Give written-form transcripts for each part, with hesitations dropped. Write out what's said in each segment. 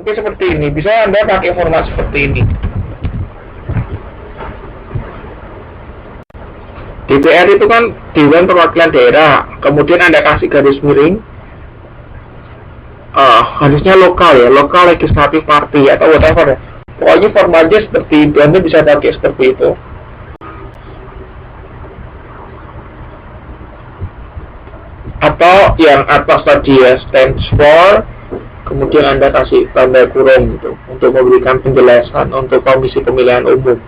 Mungkin seperti ini, bisa Anda pakai format seperti ini. DPR itu kan Dewan Perwakilan Daerah, kemudian Anda kasih garis miring, harusnya lokal ya, lokal legislatif party atau whatever ya. Pokoknya formatnya seperti itu, Anda bisa pakai seperti itu. Atau yang atas tadi ya, stands for, kemudian Anda kasih tanda kurung gitu, untuk memberikan penjelasan untuk Komisi Pemilihan Umum.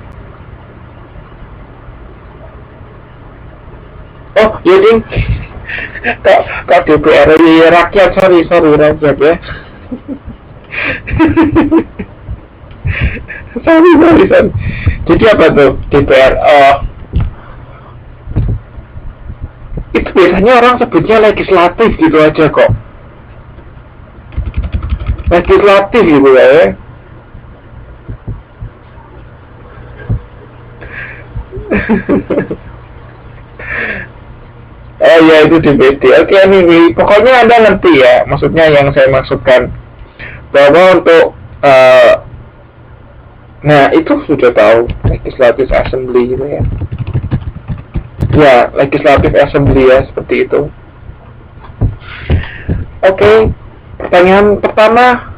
Oh, ya ding, kok DPR ya, rakyat, sorry rakyat ya. sorry. Jadi apa tuh DPR? Itu biasanya orang sebutnya legislatif gitu aja kok. Legislatif gitu ya. Oh ya, itu DPD. Oke, anyway, pokoknya Anda ngerti ya, maksudnya yang saya maksudkan, bahwa untuk nah itu sudah tahu Legislative Assembly gitu ya. Ya, Legislative Assembly ya, seperti itu. Oke, pertanyaan pertama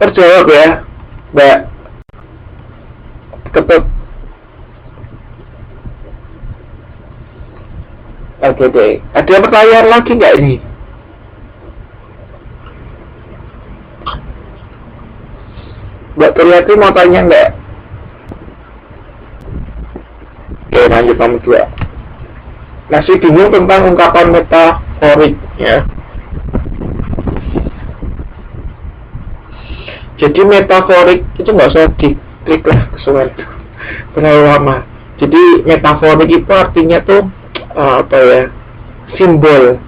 terjawab ya, Mbak Ketut. Oke deh, ada pertanyaan lagi nggak ini? Mbak Turyati mau tanya nggak? Oke, lanjut nomor 2. Masih bingung tentang ungkapan metaforik ya. Jadi metaforik itu nggak usah diklik lah, kesuwen terlalu lama. Jadi metaforik itu artinya tuh apa ya, simbol.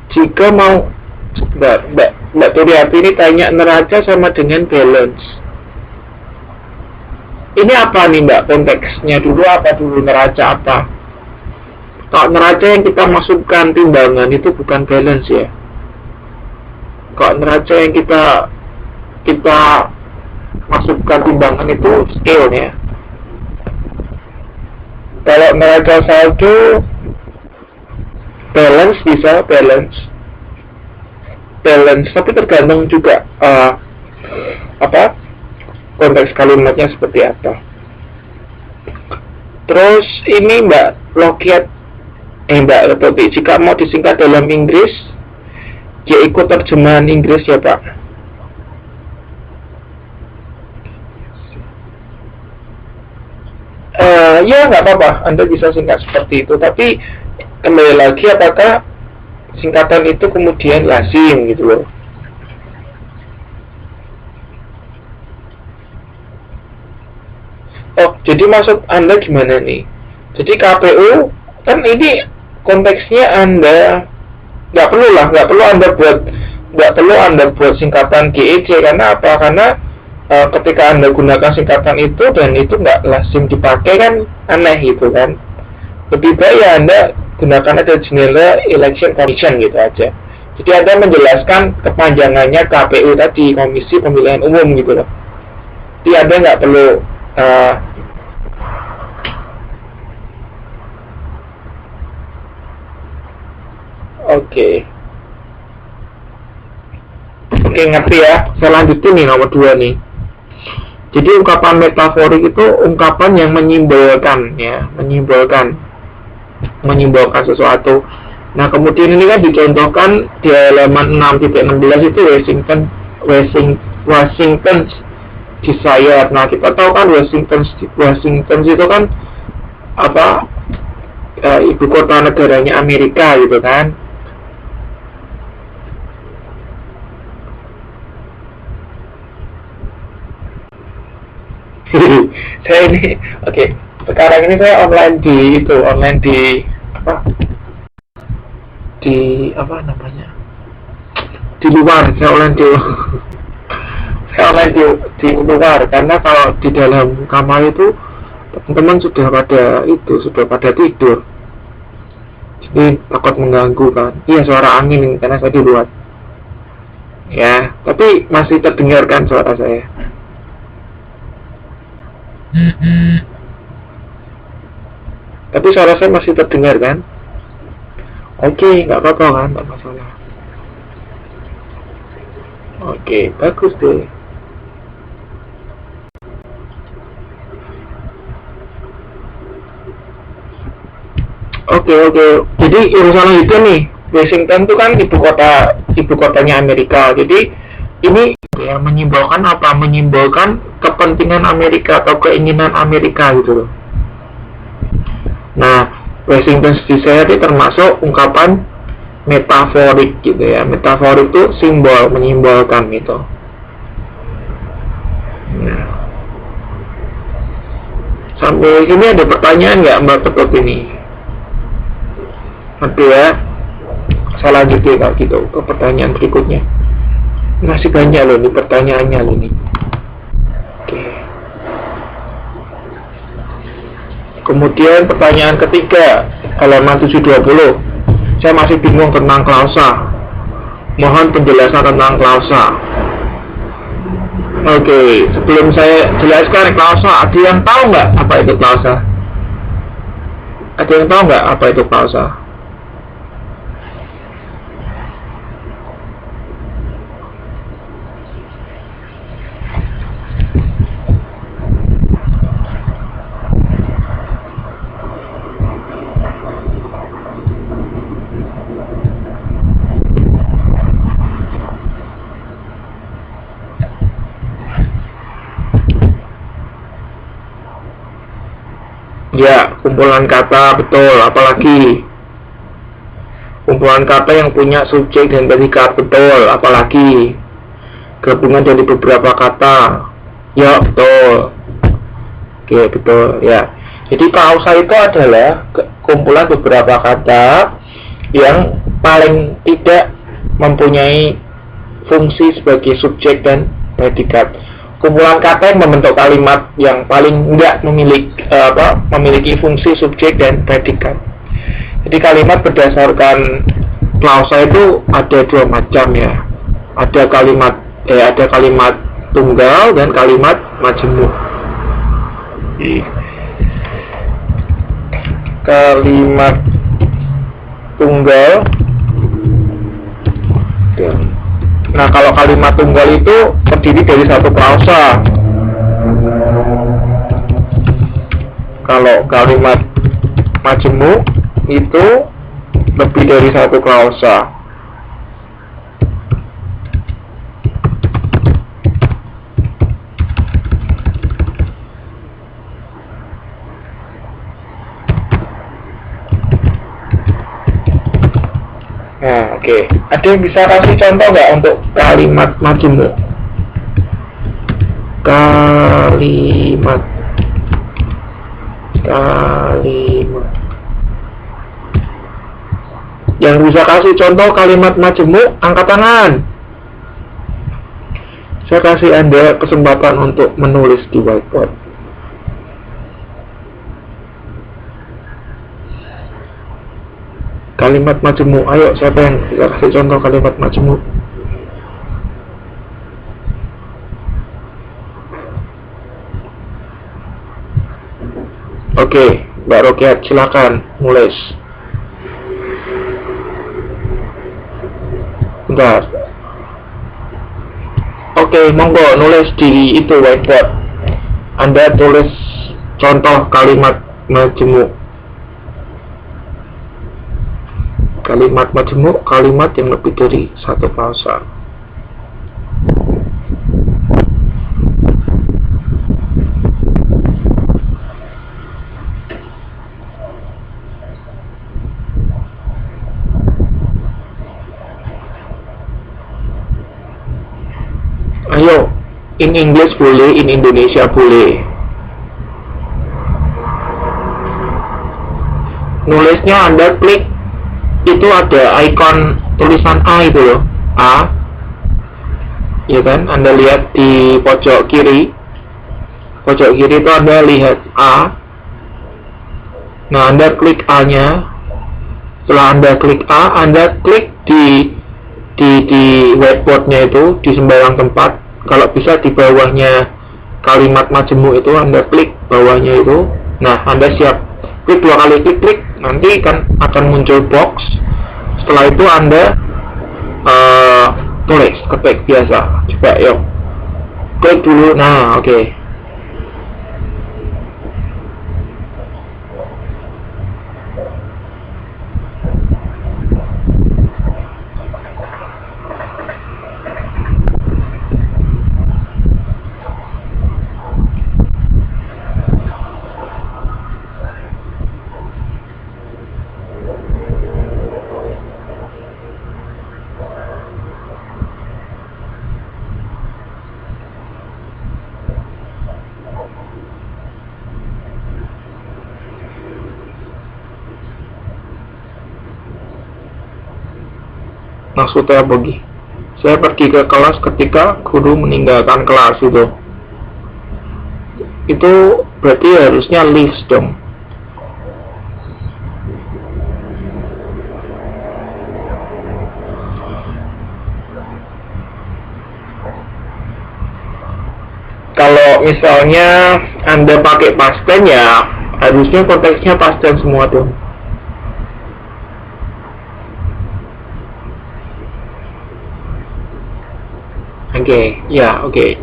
Jika mau Mbak Turyati ini tanya neraca sama dengan balance. Ini apa nih Mbak, konteksnya dulu apa dulu, neraca apa? Kalau neraca yang kita masukkan timbangan itu bukan balance ya. Kalau neraca yang kita masukkan timbangan itu scale ya. Kalau neraca saldo balance bisa balance, tapi tergantung juga apa konteks kalimatnya seperti apa. Terus ini Mbak Lokiat Mbak Toti, jika mau disingkat dalam Inggris, ya ikut terjemahan Inggris ya Pak. Ya nggak apa-apa, Anda bisa singkat seperti itu. Tapi kembali lagi, apakah singkatan itu kemudian lazim gitu loh. Oh, jadi maksud Anda gimana nih? Jadi KPU kan ini konteksnya Anda nggak perlu Anda buat singkatan GEC. Karena apa? Karena ketika Anda gunakan singkatan itu dan itu nggak lazim dipakai kan aneh gitu kan. Lebih baik ya Anda gunakan aja General Election Commission gitu aja. Jadi Anda menjelaskan kepanjangannya KPU tadi, Komisi Pemilihan Umum gitu loh. Jadi Anda nggak perlu Oke, ngerti ya. Saya lanjutin nih nomor 2 nih. Jadi ungkapan metaforik itu ungkapan yang menyimbolkan ya, menyimbolkan sesuatu. Nah, kemudian ini kan dicontohkan di halaman 6.16 itu Washington Desire. Nah, kita tahu kan Washington itu kan apa, ibu kota negaranya Amerika gitu kan. Saya ini sekarang ini saya online di apa namanya, di luar. Saya online online di luar, karena kalau di dalam kamar itu teman-teman sudah pada tidur, jadi takut mengganggu kan. Iya, suara angin ini karena saya di luar ya, tapi masih terdengar kan suara saya? Tapi suara saya masih terdengar kan? Oke, nggak apa-apa kan, nggak masalah. Oke, bagus deh. Oke. Jadi Yerusalem itu nih, Washington itu kan ibu kotanya Amerika. Jadi ini ya menyimbolkan apa? Menyimbolkan kepentingan Amerika atau keinginan Amerika gitu loh. Nah, Washington DC itu termasuk ungkapan metaforik gitu ya. Metaforik itu simbol, menyimbolkan gitu. Nah, sampai sini ada pertanyaan nggak Mbak Ketut ini? Nanti ya, saya lanjutin kalau gitu ke pertanyaan berikutnya. Masih banyak loh nih pertanyaannya loh nih. Oke. Kemudian pertanyaan ketiga, halaman 720. Saya masih bingung tentang klausa. Mohon penjelasan tentang klausa. Oke, sebelum saya jelaskan klausa, ada yang tahu nggak apa itu klausa? Ada yang tahu nggak apa itu klausa? Ya, kumpulan kata, betul. Apalagi kumpulan kata yang punya subjek dan predikat, betul. Apalagi gabungan dari beberapa kata. Ya, betul. Oke, betul. Ya. Jadi klausa itu adalah kumpulan beberapa kata yang paling tidak mempunyai fungsi sebagai subjek dan predikat. Kumpulan kata yang membentuk kalimat yang paling enggak memiliki fungsi subjek dan predikat. Jadi kalimat berdasarkan klausa itu ada dua macam ya. Ada kalimat tunggal dan kalimat majemuk. Kalimat tunggal. Nah, kalau kalimat tunggal itu terdiri dari satu klausa. Kalau kalimat majemuk itu lebih dari satu klausa. Nah, oke. Ada yang bisa kasih contoh nggak untuk kalimat majemuk? Kalimat. Yang bisa kasih contoh kalimat majemuk, angkat tangan. Saya kasih Anda kesempatan untuk menulis di whiteboard. Kalimat majemuk, ayo siapa yang bisa kasih contoh kalimat majemuk? Oke, Mbak Rokiat, silakan nulis. Bentar. Oke, monggo nulis di itu whiteboard. Anda tulis contoh kalimat majemuk. Kalimat majemuk, kalimat yang lebih dari satu klausa. Ayo, in English boleh, in Indonesia boleh. Nulisnya Anda klik, itu ada ikon tulisan A itu loh, A. ya kan? Anda lihat di pojok kiri itu Anda lihat A. Nah, Anda klik A-nya. Setelah Anda klik A, Anda klik di whiteboard-nya itu di sembarang tempat. Kalau bisa di bawahnya kalimat majemuk itu Anda klik bawahnya itu. Nah, Anda siap klik 2 kali, klik, nanti kan akan muncul box. Setelah itu Anda tulis, ketik biasa. Coba yuk, klik dulu. Nah, oke. Maksudnya begini, saya pergi ke kelas ketika guru meninggalkan kelas itu berarti harusnya leaves dong. Kalau misalnya Anda pakai past tense, ya harusnya konteksnya past tense semua tuh. Oke, ya, oke.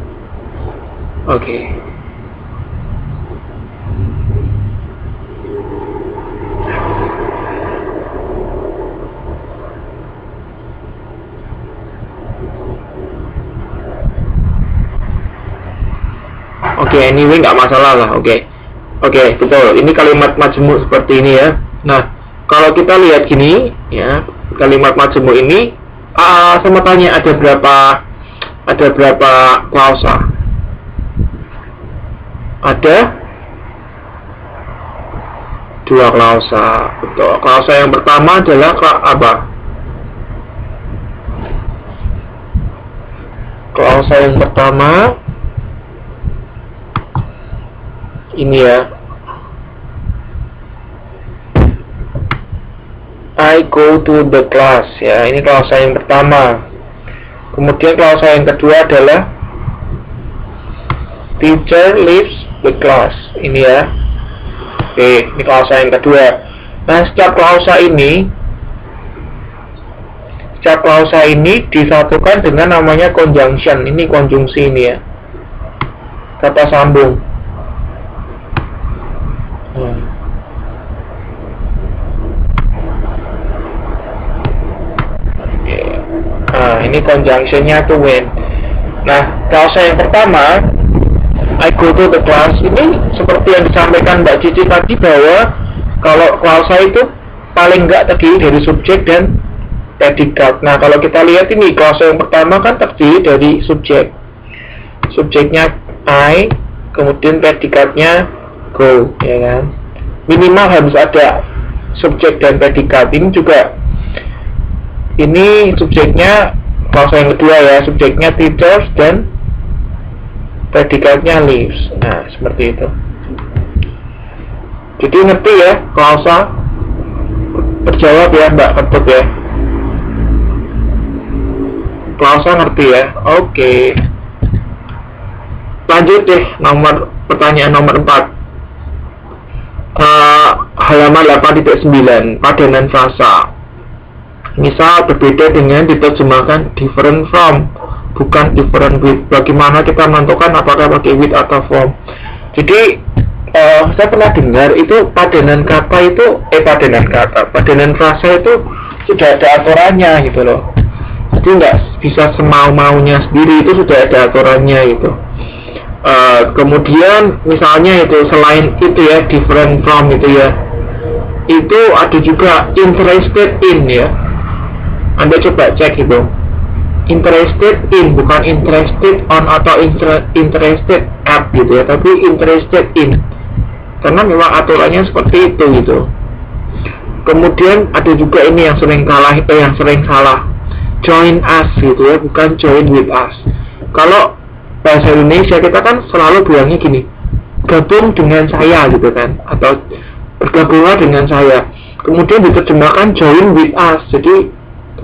Anyway, nggak masalah lah. Oke, betul. Ini kalimat majemuk seperti ini ya. Nah, kalau kita lihat gini, ya, kalimat majemuk ini, sama tanya ada berapa klausa? Ada 2 klausa. Betul. Klausa yang pertama adalah apa? Klausa yang pertama ini ya. I go to the class, ya. Ini klausa yang pertama. Kemudian klausa yang kedua adalah teacher leaves the class. Ini ya. Oke, ini klausa yang kedua. Nah, setiap klausa ini disatukan dengan namanya conjunction. Ini konjungsi ini ya. Kata sambung. Nah, ini conjunctionnya tuh when. Nah, klausa yang pertama, I go to the class, ini seperti yang disampaikan Mbak Cici tadi, bahwa kalau klausa itu paling nggak terdiri dari subjek dan predikat. Nah, kalau kita lihat ini klausa yang pertama kan terdiri dari subjek. Subjeknya I, kemudian predikatnya go, ya kan? Minimal harus ada subjek dan predikat. Ini juga, ini subjeknya klausa yang kedua ya, subjeknya teachers dan predikatnya leaves. Nah, seperti itu. Jadi ngerti ya klausa? Terjawab ya Mbak Ketut ya. Klausa ngerti ya? Oke. Lanjut deh, pertanyaan nomor 4. Halaman 8.9, padanan frasa. Misal berbeda dengan diterjemahkan different from, bukan different with. Bagaimana kita menentukan apakah pakai with atau from? Jadi saya pernah dengar itu padanan frasa itu sudah ada aturannya gitu loh. Jadi nggak bisa semau-maunya sendiri, itu sudah ada aturannya gitu. Kemudian misalnya itu selain itu ya, different from itu ya, itu ada juga interested in ya. Anda coba cek itu, interested in, bukan interested on atau interested at gitu ya, tapi interested in, karena memang aturannya seperti itu gitu. Kemudian ada juga ini yang sering salah, join us gitu ya, bukan join with us. Kalau bahasa Indonesia kita kan selalu bilangnya gini, gabung dengan saya gitu kan, atau bergabunglah dengan saya. Kemudian diterjemahkan join with us, jadi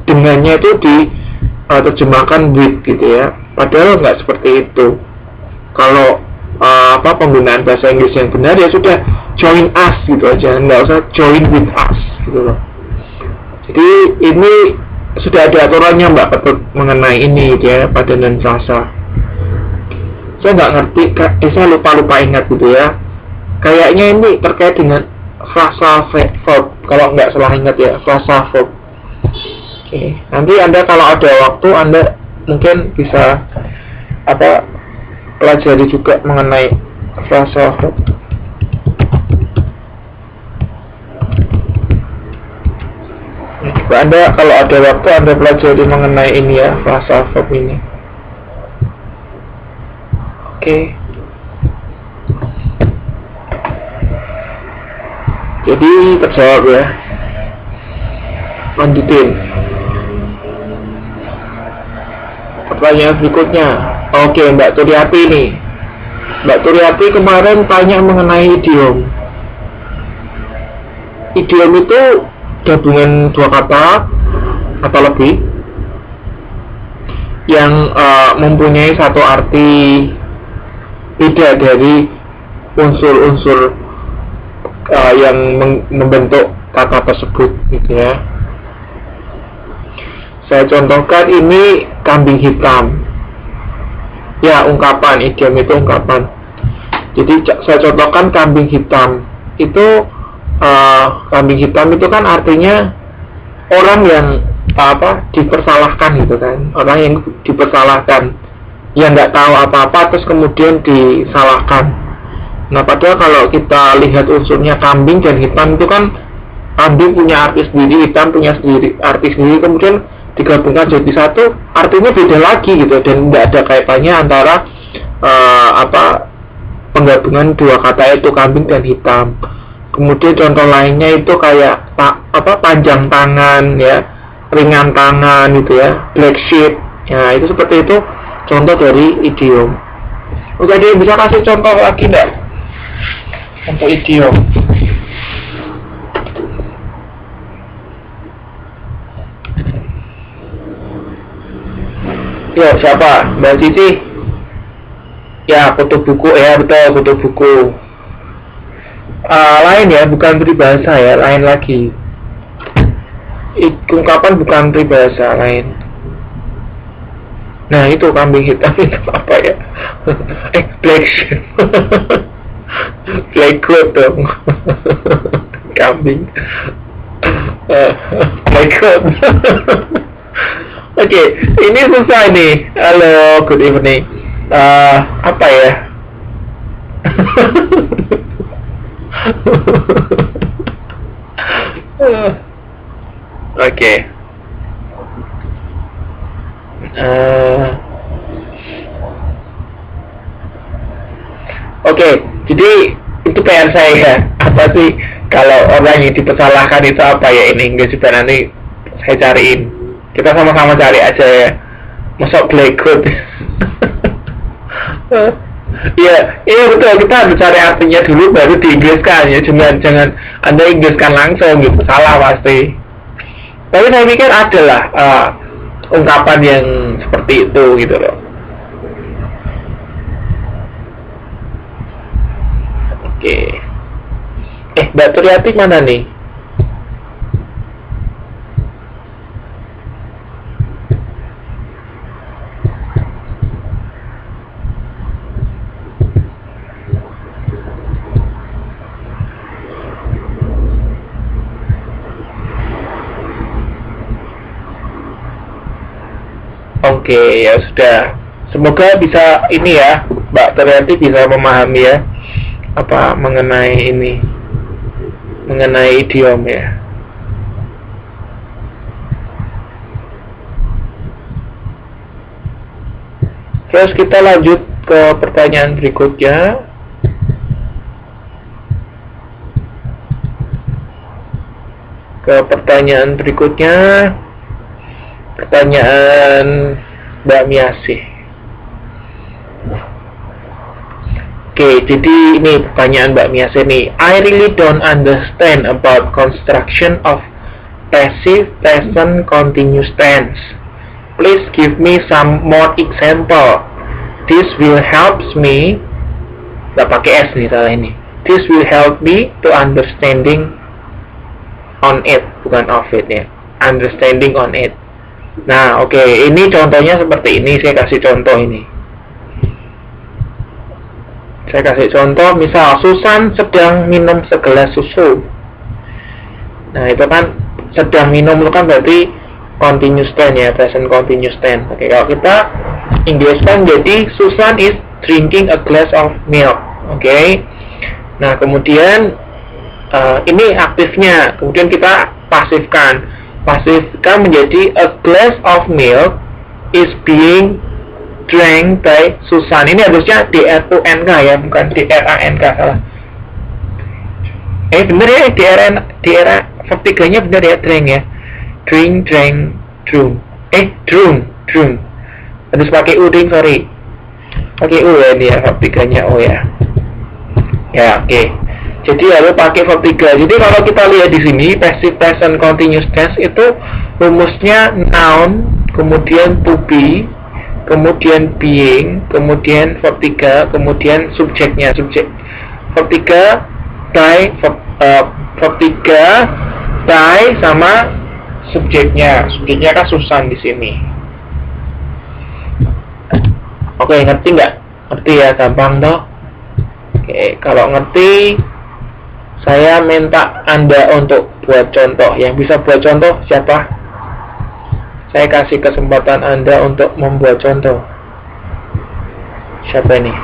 dengannya itu diterjemahkan with gitu ya. Padahal nggak seperti itu. Kalau penggunaan bahasa Inggris yang benar ya sudah join us gitu aja, nggak usah join with us gitu loh. Jadi ini sudah ada aturannya Mbak Ketut mengenai ini ya, padanan frasa. Saya nggak ngerti, saya lupa ingat gitu ya. Kayaknya ini terkait dengan frasa verb, kalau nggak salah ingat ya, frasa verb. Oke, nanti Anda kalau ada waktu Anda mungkin bisa pelajari juga mengenai frasa verb. Anda kalau ada waktu Anda pelajari mengenai ini ya, frasa verb ini. Oke. Jadi terjawab ya. Lanjutin. Pertanyaan berikutnya. Oke, Mbak Turiati nih. Mbak Turiati kemarin tanya mengenai idiom. Idiom itu gabungan dua kata atau lebih yang mempunyai satu arti beda dari unsur-unsur yang membentuk kata tersebut gitu ya. Saya contohkan ini kambing hitam ya, ungkapan idiom itu ungkapan. Jadi saya contohkan kambing hitam itu, kambing hitam itu kan artinya orang yang dipersalahkan gitu kan, orang yang dipersalahkan, yang nggak tahu apa-apa terus kemudian disalahkan. Nah padahal kalau kita lihat unsurnya kambing dan hitam itu kan, kambing punya arti sendiri, hitam punya sendiri arti sendiri, kemudian digabungkan jadi satu artinya beda lagi gitu, dan nggak ada kaitannya antara penggabungan dua kata itu kambing dan hitam. Kemudian contoh lainnya itu kayak panjang tangan ya, ringan tangan gitu ya, black sheep ya, itu seperti itu contoh dari idiom. Oke, dia bisa kasih contoh lagi enggak untuk idiom? Yo, siapa? Mbak Cici? Ya, foto buku ya, betul, foto buku. Lain ya, bukan peribahasa ya, lain lagi. Ungkapan bukan peribahasa, lain. Nah itu kambing hitam itu apa ya? Black sheep. Black goat dong. Kambing. Black goat. Oke, ini susah nih. Halo, good evening. Apa ya? Oke. Oke, jadi itu PR saya. Apa sih kalau orang yang dipersalahkan itu apa ya ini? Enggak juga, nanti saya cariin. Kita sama-sama cari aja ya. Masuk black goat. Iya betul, kita harus cari artinya dulu baru diinggriskan ya. Jangan Anda inggriskan langsung gitu, salah pasti. Tapi saya pikir ada lah ungkapan yang seperti itu gitu loh. Oke. Mbak Turiati mana nih? Oke, ya sudah. Semoga bisa ini ya, Mbak Turiati bisa memahami ya apa mengenai ini, mengenai idiom ya. Terus kita lanjut ke pertanyaan berikutnya. Pertanyaan Mbak Miasih. Oke, jadi ini pertanyaan Mbak Mia Seni. I really don't understand about construction of passive present continuous tense. Please give me some more example. This will help me. Nggak pakai S nih salah ini. This will help me to understanding on it, bukan of it ya. Understanding on it. Nah, oke, ini contohnya seperti ini. Saya kasih contoh ini. Saya kasih contoh, misal Susan sedang minum segelas susu. Nah, itu kan sedang minum itu kan berarti continuous tense ya, present continuous tense. Oke, kalau kita Inggriskan jadi Susan is drinking a glass of milk. Oke. Nah, kemudian ini aktifnya, kemudian kita pasifkan. Pasifkan menjadi a glass of milk is being drank by Susan. Ini harusnya D-R-U-N-K ya, bukan D-R-A-N-K, salah. Bener ya, D-R verb 3-nya bener ya, drank ya. Drink, drank, drunk. Drunk. Harus pakai U, ding, sorry. Pakai U ya ini ya, verb 3-nya O ya. Ya, oke. Jadi harus pakai verb 3. Jadi kalau kita lihat di sini, passive present continuous tense itu rumusnya noun, kemudian to be, kemudian being, kemudian verb 3, kemudian subjeknya, subjek. Verb 3 by verb 3 by sama subjeknya. Subjeknya kan Susan di sini. Oke, ngerti nggak? Ngerti ya, gampang toh. Oke, kalau ngerti saya minta Anda untuk buat contoh. Yang bisa buat contoh siapa? Saya kasih kesempatan Anda untuk membuat contoh. Siapa ini?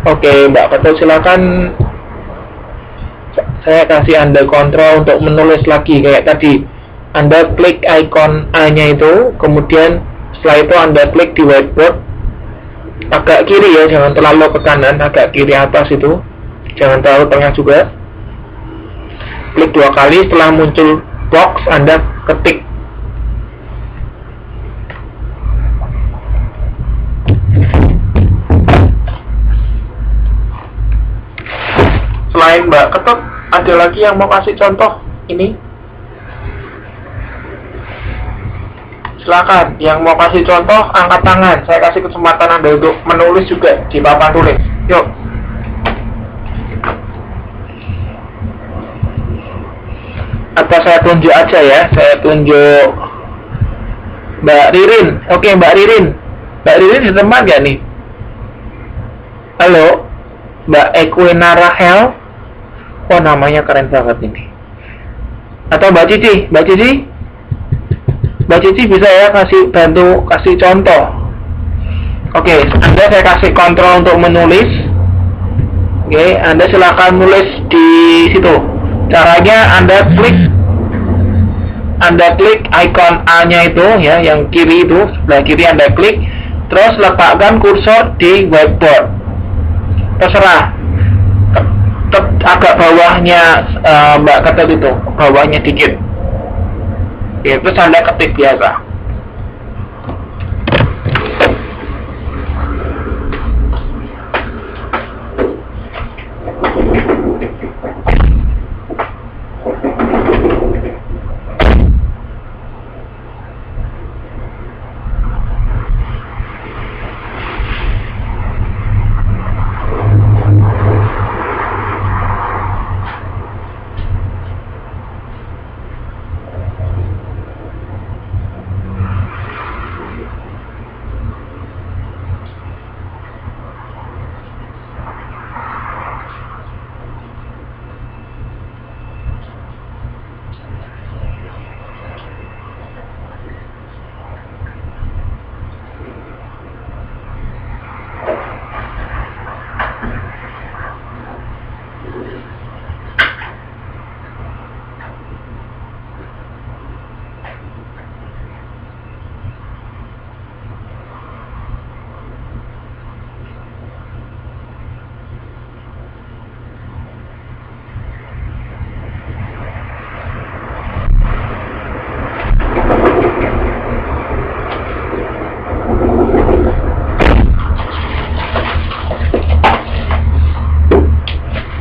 Oke, Mbak Ketul, silakan. Saya kasih Anda kontrol untuk menulis lagi kayak tadi. Anda klik icon A-nya itu, kemudian setelah itu Anda klik di whiteboard. Agak kiri ya, jangan terlalu ke kanan, agak kiri atas itu. Jangan terlalu tengah juga. Klik 2 kali, setelah muncul box Anda ketik. Selain Mbak Ketut, ada lagi yang mau kasih contoh ini? Silakan, yang mau kasih contoh angkat tangan. Saya kasih kesempatan Anda untuk menulis juga di papan tulis. Yuk. Atau saya tunjuk aja ya, saya tunjuk Mbak Ririn. Oke, Mbak Ririn. Mbak Ririn di tempat nggak nih? Halo, Mbak Equina Rahel. Wah, namanya keren banget ini. Atau Mbak Cici, Mbak Cici bisa ya bantu kasih contoh. Oke, Anda saya kasih kontrol untuk menulis. Oke, Anda silakan nulis di situ. Caranya Anda klik icon A-nya itu ya, yang kiri itu, sebelah kiri Anda klik, terus letakkan kursor di whiteboard. Terserah. Agak bawahnya Mbak Ketul itu, bawahnya dikit. Ya, terus Anda ketik biasa.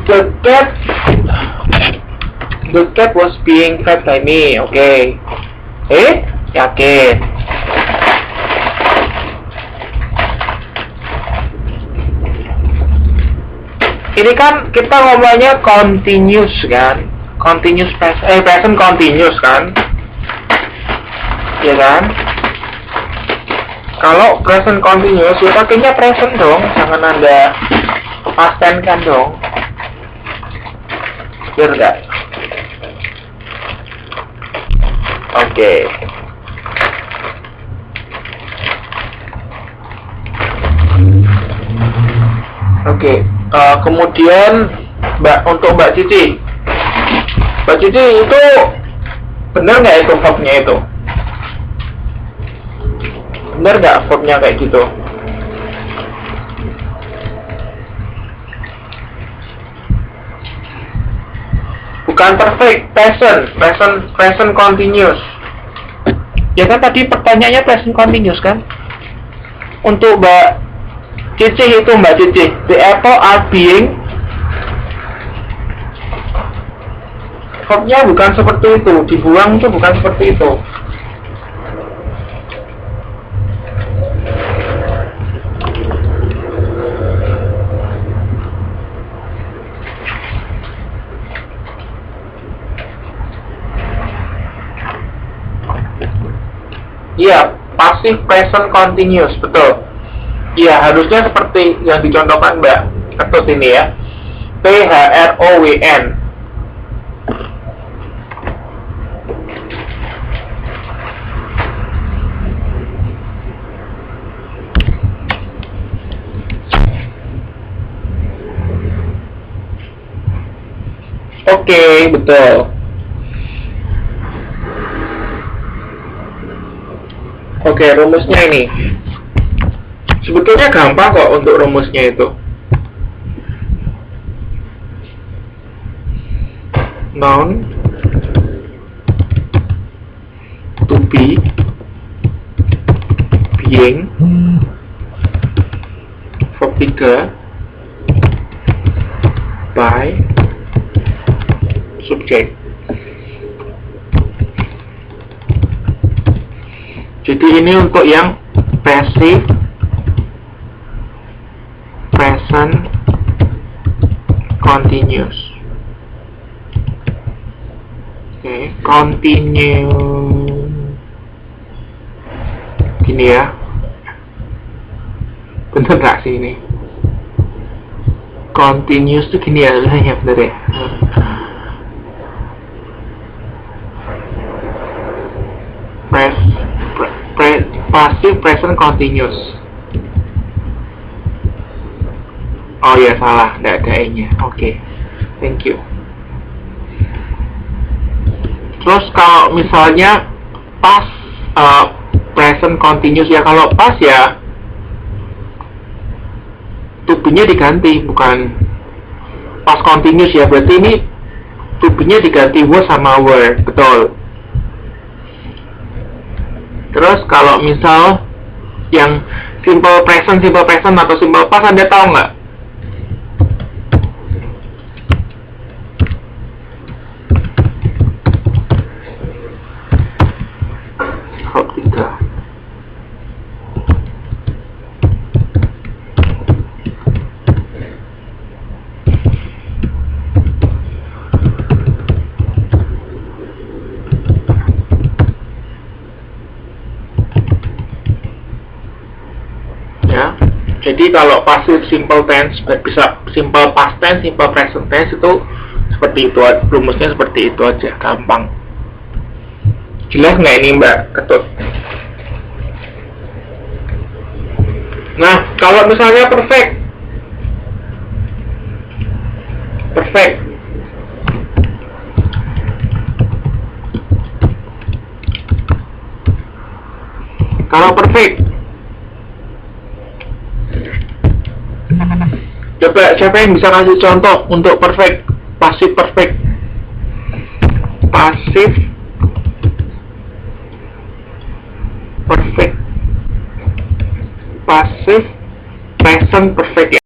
The cat was being fed by me. Oke. Yakin. Ini kan kita ngomongnya continuous kan? Present continuous kan? Ya kan? Kalau present continuous ya pakainya present dong, jangan ada past tense kan dong. Biar enggak? Oke. Kemudian untuk Mbak Cici itu benar nggak itu verbnya itu? Benar nggak verbnya kayak gitu? Bukan perfect, present continuous. Ya kan tadi pertanyaannya present continuous kan? Untuk Mbak Cici itu the apple are being, verbnya bukan seperti itu, dibuang itu bukan seperti itu. Iya, passive present continuous, betul. Iya, harusnya seperti yang dicontohkan Mbak Ketut ini ya. PHROWN. Oke, betul. Oke, rumusnya ini. Sebetulnya gampang kok untuk rumusnya itu. Noun to be, being, verb 3, by, subject. Jadi ini untuk yang passive present continuous. Continue gini ya. Bener gak sih ini? Continuous tuh gini ya, bener ya. Passive present continuous. Oh ya salah, tidak ada e-nya. Oke. Thank you. Terus kalau misalnya past present continuous ya, kalau past ya to be-nya diganti, bukan past continuous ya. Berarti ini to be-nya diganti was sama were, betul. Terus kalau misal yang simple present atau simple past, Anda tahu nggak? Verb 3. Jadi kalau passive simple tense bisa simple past tense, simple present tense itu seperti itu, rumusnya seperti itu aja, gampang. Jelas nggak ini Mbak Ketut? Nah, kalau misalnya perfect, kalau perfect, coba siapa yang bisa kasih contoh untuk perfect, passive perfect, passive perfect, passive present perfect ya.